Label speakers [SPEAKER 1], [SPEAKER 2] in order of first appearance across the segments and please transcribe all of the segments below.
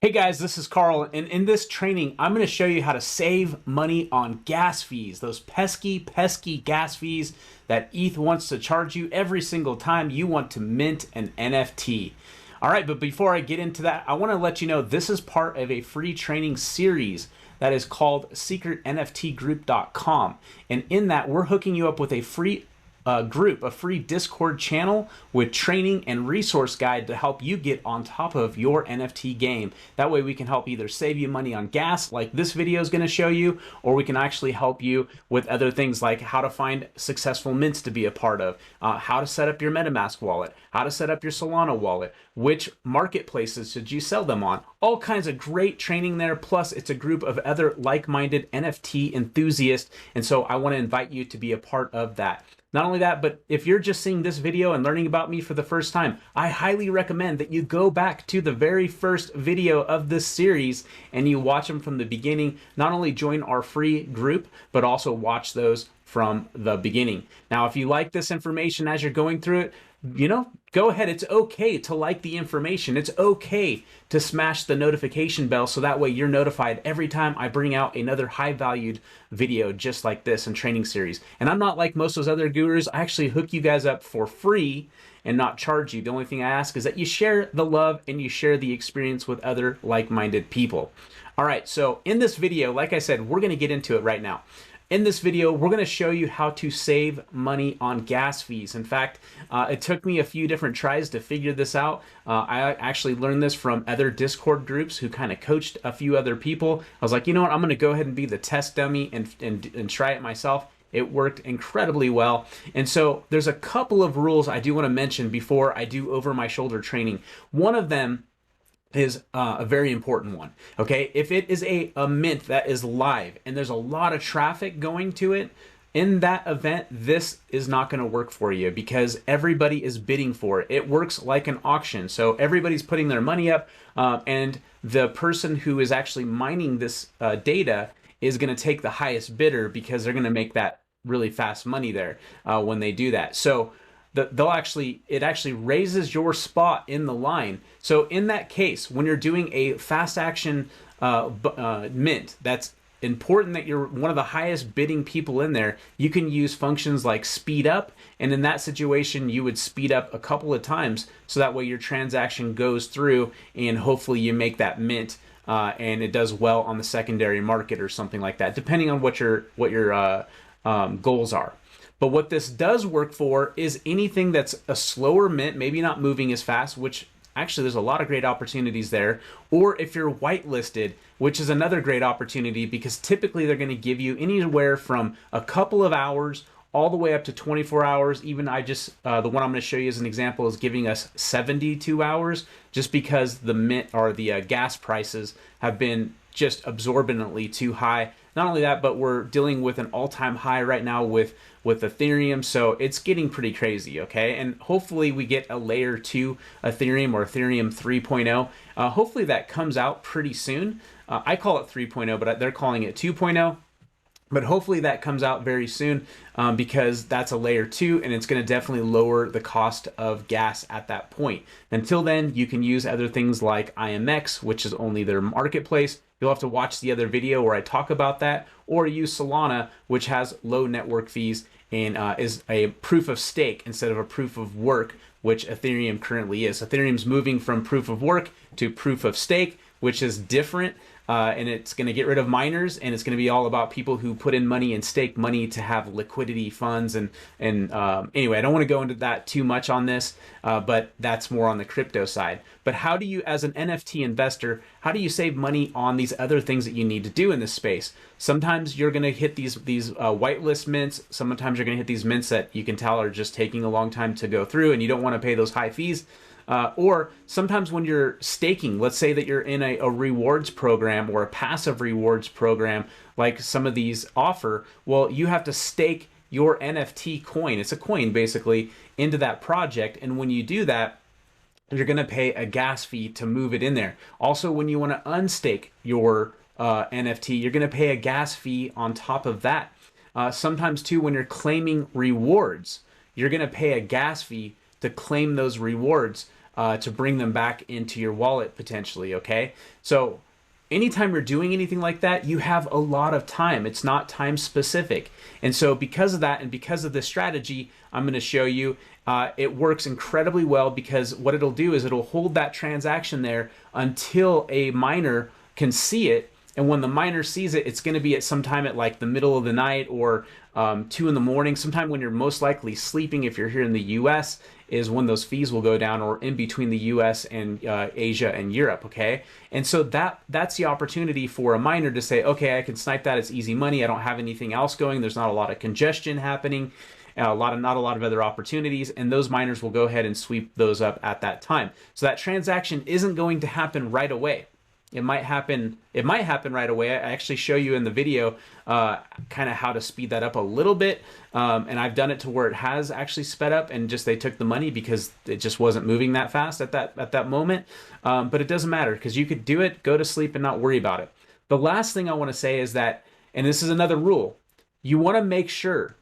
[SPEAKER 1] Hey guys, this is Carl, and in this training, I'm going to show you how to save money on gas fees, those pesky gas fees that ETH wants to charge you every single time you want to mint an NFT. All right, but before I get into that, I want to let you know this is part of a free training series that is called secretnftgroup.com. And in that, we're hooking you up with a free group, a free Discord channel with training and resource guide to help you get on top of your NFT game. That way we can help either save you money on gas like this video is going to show you, or we can actually help you with other things like how to find successful mints to be a part of, how to set up your MetaMask wallet, how to set up your Solana wallet, which marketplaces should you sell them on. All kinds of great training there. Plus it's a group of other like-minded NFT enthusiasts. And so I want to invite you to be a part of that. Not only that, but if you're just seeing this video and learning about me for the first time, I highly recommend that you go back to the very first video of this series and you watch them from the beginning. Not only join our free group, but also watch those from the beginning. Now, if you like this information as you're going through it, go ahead. It's okay to like the information. It's okay to smash the notification bell so that way you're notified every time I bring out another high-valued video just like this and training series. And I'm not like most of those other gurus. I actually hook you guys up for free and not charge you. The only thing I ask is that you share the love and you share the experience with other like-minded people. All right, so in this video, like I said, we're going to get into it right now. In this video, we're going to show you how to save money on gas fees. In fact, it took me a few different tries to figure this out. I actually learned this from other Discord groups who kind of coached a few other people. I was like, you know what, I'm going to go ahead and be the test dummy and try it myself. It worked incredibly well. And so there's a couple of rules I do want to mention before I do over my shoulder training. One of them is a very important one. Okay, if it is a mint that is live and there's a lot of traffic going to it, in that event, this is not going to work for you because everybody is bidding for it. It works like an auction. So everybody's putting their money up, and the person who is actually mining this data is going to take the highest bidder because they're going to make that really fast money there when they do that. So it actually raises your spot in the line. So in that case, when you're doing a fast action mint, that's important that you're one of the highest bidding people in there. You can use functions like speed up, and in that situation, you would speed up a couple of times so that way your transaction goes through and hopefully you make that mint and it does well on the secondary market or something like that, depending on what your goals are. But what this does work for is anything that's a slower mint, maybe not moving as fast, which actually there's a lot of great opportunities there. Or if you're whitelisted, which is another great opportunity because typically they're going to give you anywhere from a couple of hours all the way up to 24 hours. Even the one I'm going to show you as an example is giving us 72 hours just because the mint or the gas prices have been just absorbently too high. Not only that, but we're dealing with an all-time high right now with Ethereum, so it's getting pretty crazy, okay? And hopefully we get a layer 2 Ethereum or Ethereum 3.0. Hopefully that comes out pretty soon. I call it 3.0, but they're calling it 2.0. But hopefully that comes out very soon because that's a layer 2 and it's going to definitely lower the cost of gas at that point. Until then, you can use other things like IMX, which is only their marketplace. You'll have to watch the other video where I talk about that, or use Solana, which has low network fees and is a proof of stake instead of a proof of work, which Ethereum currently is. Ethereum's moving from proof of work to proof of stake, which is different. And it's going to get rid of miners, and it's going to be all about people who put in money and stake money to have liquidity funds. And anyway, I don't want to go into that too much on this, but that's more on the crypto side. But how do you, as an NFT investor, how do you save money on these other things that you need to do in this space? Sometimes you're going to hit these whitelist mints. Sometimes you're going to hit these mints that you can tell are just taking a long time to go through, and you don't want to pay those high fees. Or sometimes when you're staking, let's say that you're in a rewards program or a passive rewards program like some of these offer, well, you have to stake your NFT coin, it's a coin basically, into that project. And when you do that, you're going to pay a gas fee to move it in there. Also, when you want to unstake your NFT, you're going to pay a gas fee on top of that. Sometimes too, when you're claiming rewards, you're going to pay a gas fee to claim those rewards. to bring them back into your wallet potentially, okay? So anytime you're doing anything like that, you have a lot of time. It's not time specific. And so because of that and because of this strategy, I'm going to show you, it works incredibly well, because what it'll do is it'll hold that transaction there until a miner can see it. And when the miner sees it, it's going to be at some time at like the middle of the night or 2 in the morning, sometime when you're most likely sleeping. If you're here in the US, is when those fees will go down, or in between the US and Asia and Europe, okay? And so that's the opportunity for a miner to say, okay, I can snipe that, it's easy money, I don't have anything else going, there's not a lot of congestion happening, not a lot of other opportunities, and those miners will go ahead and sweep those up at that time. So that transaction isn't going to happen right away. It might happen right away. I actually show you in the video kind of how to speed that up a little bit. And I've done it to where it has actually sped up, and just they took the money because it just wasn't moving that fast at that moment. But it doesn't matter, because you could do it, go to sleep, and not worry about it. The last thing I want to say is that, and this is another rule, you want to make sure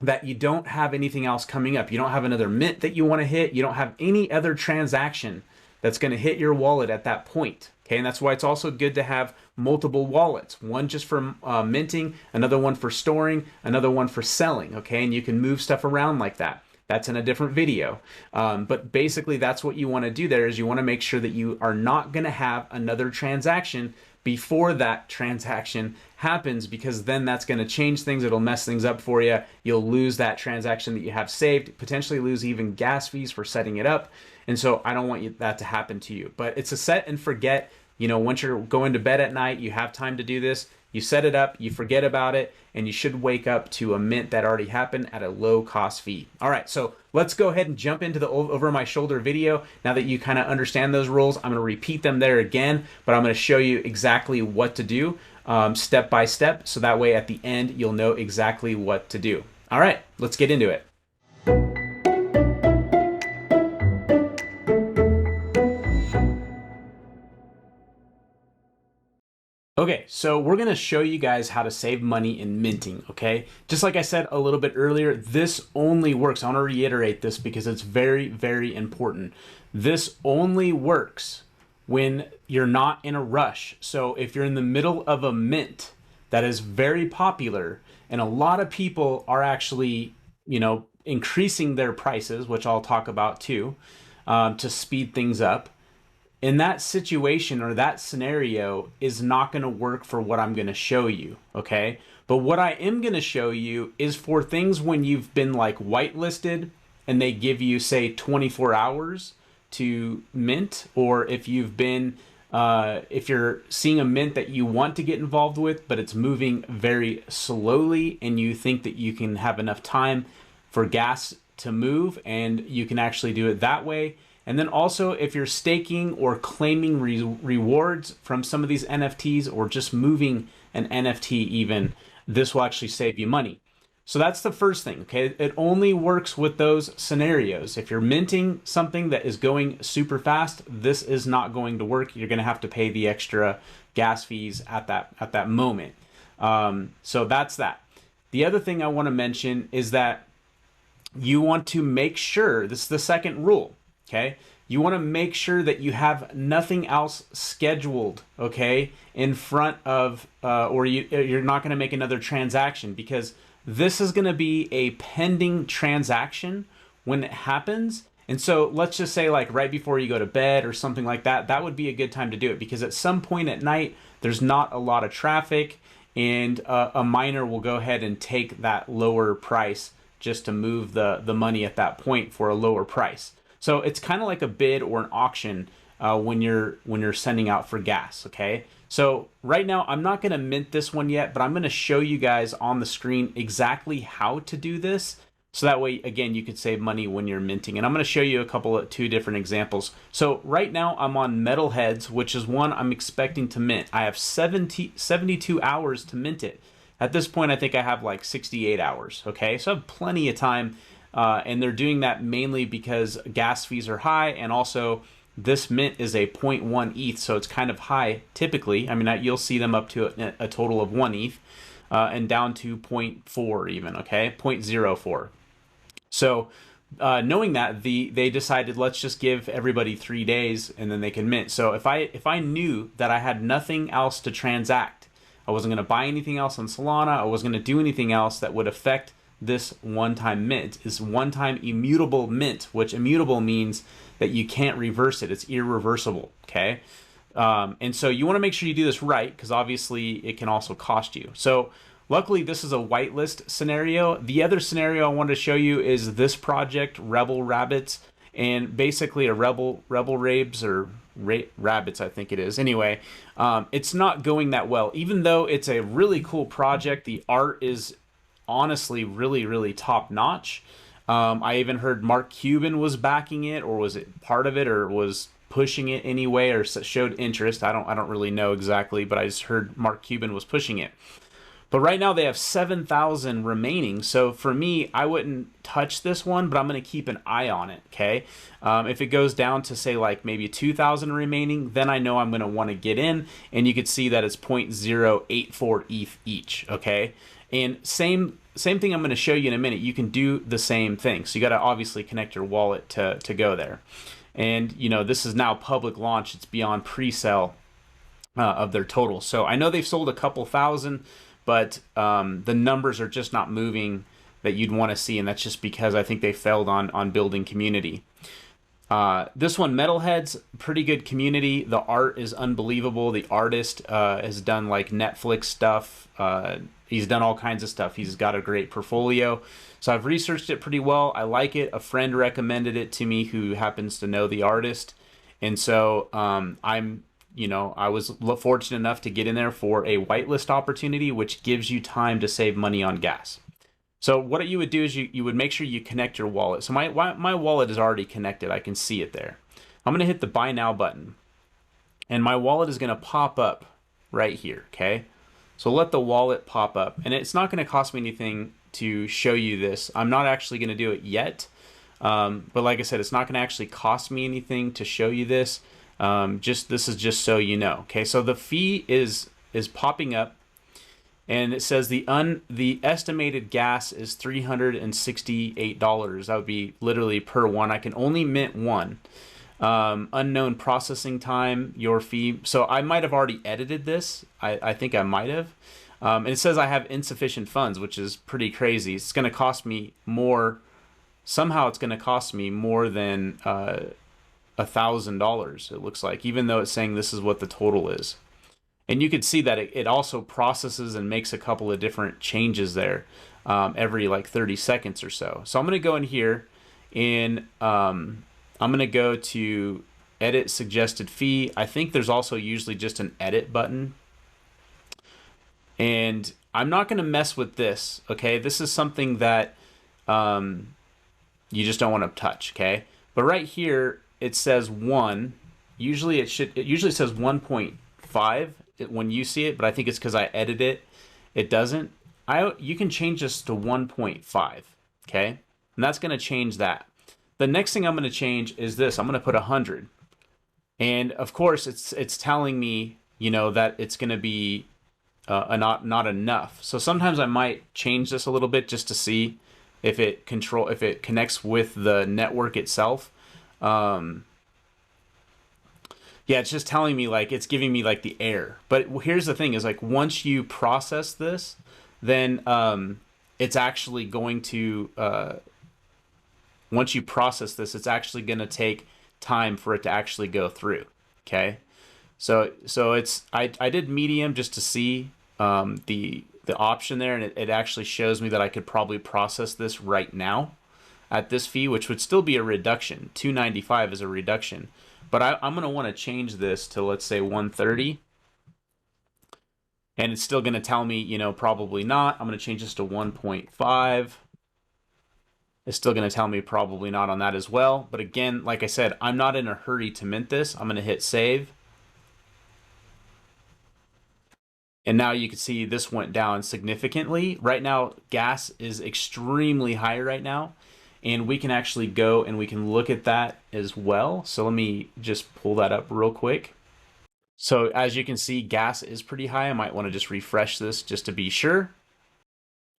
[SPEAKER 1] that you don't have anything else coming up. You don't have another mint that you want to hit. You don't have any other transaction that's going to hit your wallet at that point. Okay, and that's why it's also good to have multiple wallets. One just for minting, another one for storing, another one for selling. Okay, and you can move stuff around like that. That's in a different video. But basically, that's what you want to do there, is you want to make sure that you are not going to have another transaction before that transaction happens, because then that's going to change things. It'll mess things up for you. You'll lose that transaction that you have saved, potentially lose even gas fees for setting it up. And so I don't want that to happen to you. But it's a set and forget. You know, once you're going to bed at night, you have time to do this. You set it up, you forget about it, and you should wake up to a mint that already happened at a low cost fee. All right, so let's go ahead and jump into the over my shoulder video. Now that you kind of understand those rules, I'm going to repeat them there again, but I'm going to show you exactly what to do step by step, so that way at the end you'll know exactly what to do. All right, let's get into it. Okay, so we're going to show you guys how to save money in minting, okay? Just like I said a little bit earlier, this only works. I want to reiterate this because it's very, very important. This only works when you're not in a rush. So if you're in the middle of a mint that is very popular, and a lot of people are actually, you know, increasing their prices, which I'll talk about too, to speed things up, in that situation or that scenario is not going to work for what I'm going to show you, okay? But what I am going to show you is for things when you've been like whitelisted and they give you, say, 24 hours to mint, or if you've been, if you're seeing a mint that you want to get involved with, but it's moving very slowly and you think that you can have enough time for gas to move and you can actually do it that way. And then also, if you're staking or claiming rewards from some of these NFTs, or just moving an NFT even, this will actually save you money. So that's the first thing, okay? It only works with those scenarios. If you're minting something that is going super fast, this is not going to work. You're going to have to pay the extra gas fees at that moment. So that's that. The other thing I want to mention is that you want to make sure, this is the second rule, okay? You want to make sure that you have nothing else scheduled, okay, in front of, or you're not going to make another transaction, because this is going to be a pending transaction when it happens. And so let's just say like right before you go to bed or something like that, that would be a good time to do it, because at some point at night, there's not a lot of traffic, and a miner will go ahead and take that lower price just to move the money at that point for a lower price. So it's kind of like a bid or an auction when you're sending out for gas, okay? So right now, I'm not going to mint this one yet, but I'm going to show you guys on the screen exactly how to do this. So that way, again, you could save money when you're minting. And I'm going to show you two different examples. So right now, I'm on Metalheads, which is one I'm expecting to mint. I have 72 hours to mint it. At this point, I think I have like 68 hours, okay? So I have plenty of time. And they're doing that mainly because gas fees are high, and also this mint is a 0.1 ETH, so it's kind of high typically. I mean, you'll see them up to a total of 1 ETH and down to 0.4 even, okay? 0.04. So knowing that, they decided, let's just give everybody 3 days and then they can mint. So if I knew that I had nothing else to transact, I wasn't going to buy anything else on Solana, I wasn't going to do anything else that would affect this one-time mint, is one-time immutable mint, which immutable means that you can't reverse it. It's irreversible. Okay. And so you want to make sure you do this right, because obviously it can also cost you. So luckily, this is a whitelist scenario. The other scenario I wanted to show you is this project, Rebel Rabbits, and basically a Rebel Rabes or Rabbits, I think it is. Anyway, it's not going that well. Even though it's a really cool project, the art is honestly really, really top notch. I even heard Mark Cuban was backing it, or was it part of it, or was pushing it anyway, or showed interest. I don't really know exactly, but I just heard Mark Cuban was pushing it. But right now they have 7,000 remaining. So for me, I wouldn't touch this one, but I'm going to keep an eye on it. Okay. If it goes down to say like maybe 2,000 remaining, then I know I'm going to want to get in, and you could see that it's 0.084 ETH each. Okay. And same thing I'm going to show you in a minute. You can do the same thing. So you got to obviously connect your wallet to go there. And, you know, this is now public launch. It's beyond pre-sale of their total. So I know they've sold a couple thousand, but the numbers are just not moving that you'd want to see. And that's just because I think they failed on building community. This one, Metalheads, pretty good community. The art is unbelievable. The artist has done like Netflix stuff. He's done all kinds of stuff. He's got a great portfolio. So I've researched it pretty well. I like it. A friend recommended it to me who happens to know the artist. And so I was fortunate enough to get in there for a whitelist opportunity, which gives you time to save money on gas. So what you would do is you would make sure you connect your wallet. So my wallet is already connected. I can see it there. I'm going to hit the buy now button, and my wallet is going to pop up right here. Okay. So let the wallet pop up, and it's not going to cost me anything to show you this. I'm not actually going to do it yet. But like I said, it's not going to actually cost me anything to show you this. This is just so you know. Okay. So the fee is popping up. And it says the estimated gas is $368. That would be literally per one. I can only mint one. Unknown processing time, your fee. So I might have already edited this. I think I might have. And it says I have insufficient funds, which is pretty crazy. It's going to cost me more. Somehow it's going to cost me more than $1,000, it looks like, even though it's saying this is what the total is. And you could see that it also processes and makes a couple of different changes there every like 30 seconds or so. So I'm going to go in here, and I'm going to go to edit suggested fee. I think there's also usually just an edit button. And I'm not going to mess with this. Okay. This is something that you just don't want to touch. Okay. But right here, it says 1. Usually it usually says 1.5. when you see it, but I think it's because I edit it. It doesn't. You can change this to 1.5, okay? And that's going to change that. The next thing I'm going to change is this. I'm going to put 100. And of course, it's telling me, that it's going to be not enough. So sometimes I might change this a little bit just to see if it connects with the network itself. Yeah, it's just telling me, like, it's giving me like the error. But here's the thing is, like, once you process this, then it's actually going to, once you process this, it's actually going to take time for it to actually go through. Okay. So I did medium just to see the option there, and it actually shows me that I could probably process this right now at this fee, which would still be a reduction. $295 is a reduction. But I'm going to want to change this to, let's say, 130. And it's still going to tell me, probably not. I'm going to change this to 1.5. It's still going to tell me probably not on that as well. But again, like I said, I'm not in a hurry to mint this. I'm going to hit save. And now you can see this went down significantly. Right now, gas is extremely high right now. And we can actually go and we can look at that as well. So let me just pull that up real quick. So as you can see, gas is pretty high. I might want to just refresh this just to be sure.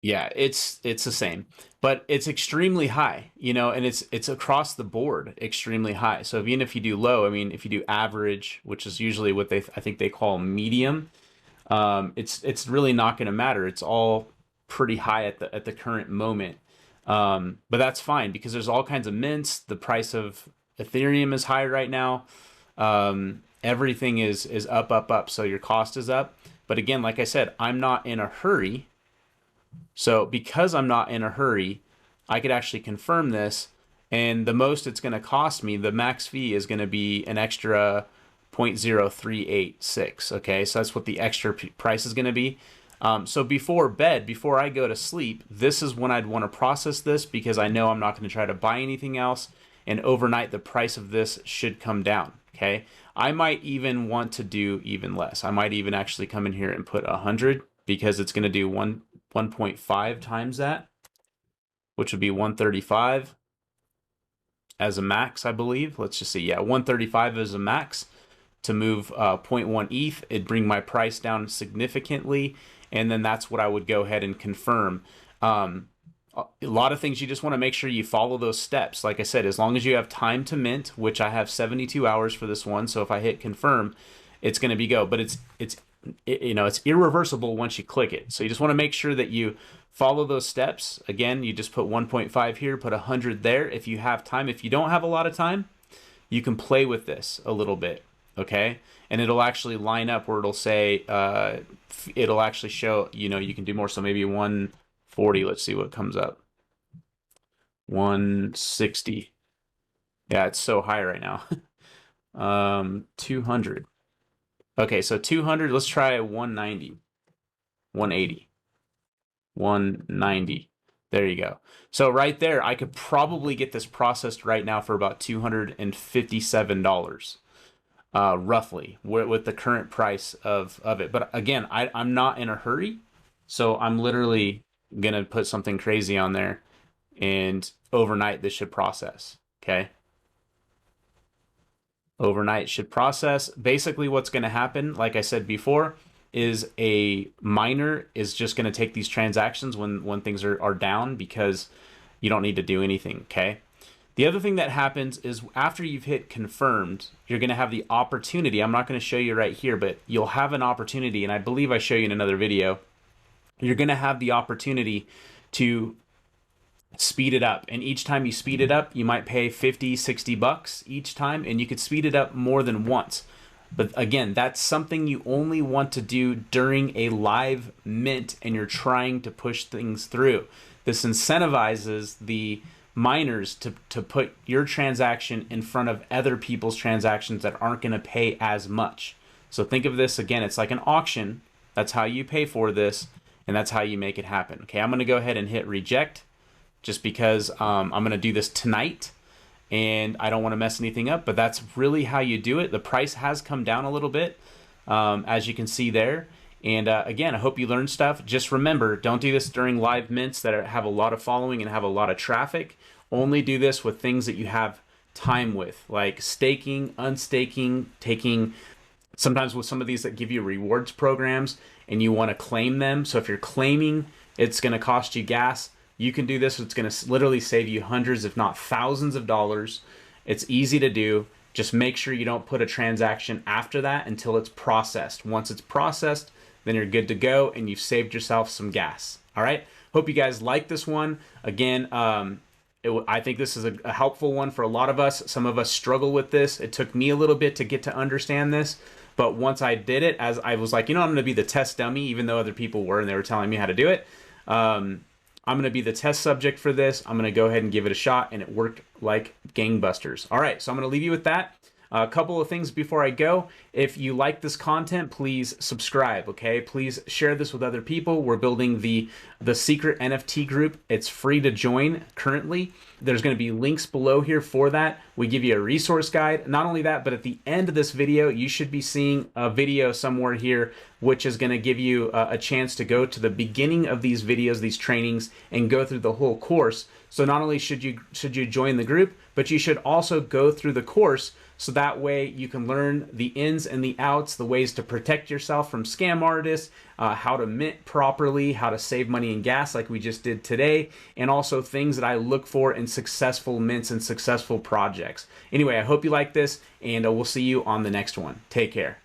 [SPEAKER 1] Yeah, it's the same, but it's extremely high, you know, and it's across the board extremely high. So even if you do low, I mean, if you do average, which is usually what I think they call medium, it's really not going to matter. It's all pretty high at the current moment. But that's fine because there's all kinds of mints. The price of Ethereum is high right now. Everything is up, up, up. So your cost is up. But again, like I said, I'm not in a hurry. So because I'm not in a hurry, I could actually confirm this. And the most it's going to cost me, the max fee is going to be an extra 0.0386. Okay, so that's what the extra price is going to be. So before bed, before I go to sleep, this is when I'd want to process this because I know I'm not going to try to buy anything else. And overnight, the price of this should come down. Okay, I might even want to do even less. I might even actually come in here and put 100 because it's going to do 1.5 times that, which would be 135 as a max, I believe. Let's just see. Yeah, 135 as a max to move 0.1 ETH. It'd bring my price down significantly. And then that's what I would go ahead and confirm. A lot of things you just want to make sure you follow those steps. Like I said, as long as you have time to mint, which I have 72 hours for this one. So if I hit confirm, it's going to be go. But it's irreversible once you click it. So you just want to make sure that you follow those steps. Again, you just put 1.5 here, put 100 there if you have time. If you don't have a lot of time, you can play with this a little bit, okay? And it'll actually line up where it'll say, it'll actually show, you can do more. So maybe 140, let's see what comes up. 160. Yeah, it's so high right now. 200. Okay, so 200, let's try 190, 180, 190. There you go. So right there, I could probably get this processed right now for about $257, roughly, with the current price of it. But again, I'm not in a hurry, so I'm literally going to put something crazy on there, and overnight this should process, okay? Overnight should process. Basically what's going to happen, like I said before, is a miner is just going to take these transactions when things are down because you don't need to do anything, okay? The other thing that happens is after you've hit confirmed, you're going to have the opportunity. I'm not going to show you right here, but you'll have an opportunity, and I believe I show you in another video. You're going to have the opportunity to speed it up, and each time you speed it up, you might pay 50, 60 bucks each time, and you could speed it up more than once. But again, that's something you only want to do during a live mint and you're trying to push things through. This incentivizes the miners to put your transaction in front of other people's transactions that aren't going to pay as much. So think of this again, it's like an auction. That's how you pay for this, and that's how you make it happen. Okay, I'm going to go ahead and hit reject, just because I'm going to do this tonight and I don't want to mess anything up, but that's really how you do it. The price has come down a little bit, as you can see there. And again, I hope you learned stuff. Just remember, don't do this during live mints that have a lot of following and have a lot of traffic. Only do this with things that you have time with, like staking, unstaking, taking, sometimes with some of these that give you rewards programs and you want to claim them. So if you're claiming, it's going to cost you gas. You can do this. It's going to literally save you hundreds, if not thousands of dollars. It's easy to do. Just make sure you don't put a transaction after that until it's processed. Once it's processed, then you're good to go and you've saved yourself some gas. All right. Hope you guys like this one. Again, I think this is a helpful one for a lot of us. Some of us struggle with this. It took me a little bit to get to understand this. But once I did it, as I was like, I'm going to be the test dummy, even though other people were and they were telling me how to do it. I'm going to be the test subject for this. I'm going to go ahead and give it a shot, and it worked like gangbusters. All right, so I'm going to leave you with that. A couple of things before I go. If you like this content, please subscribe, okay? Please share this with other people. We're building the secret NFT group. It's free to join currently. There's going to be links below here for that. We give you a resource guide. Not only that, but at the end of this video, you should be seeing a video somewhere here, which is going to give you a chance to go to the beginning of these videos, these trainings, and go through the whole course. So not only should you join the group, but you should also go through the course so that way you can learn the ins and the outs, the ways to protect yourself from scam artists, how to mint properly, how to save money in gas like we just did today, and also things that I look for in successful mints and successful projects. Anyway, I hope you like this, and we'll see you on the next one. Take care.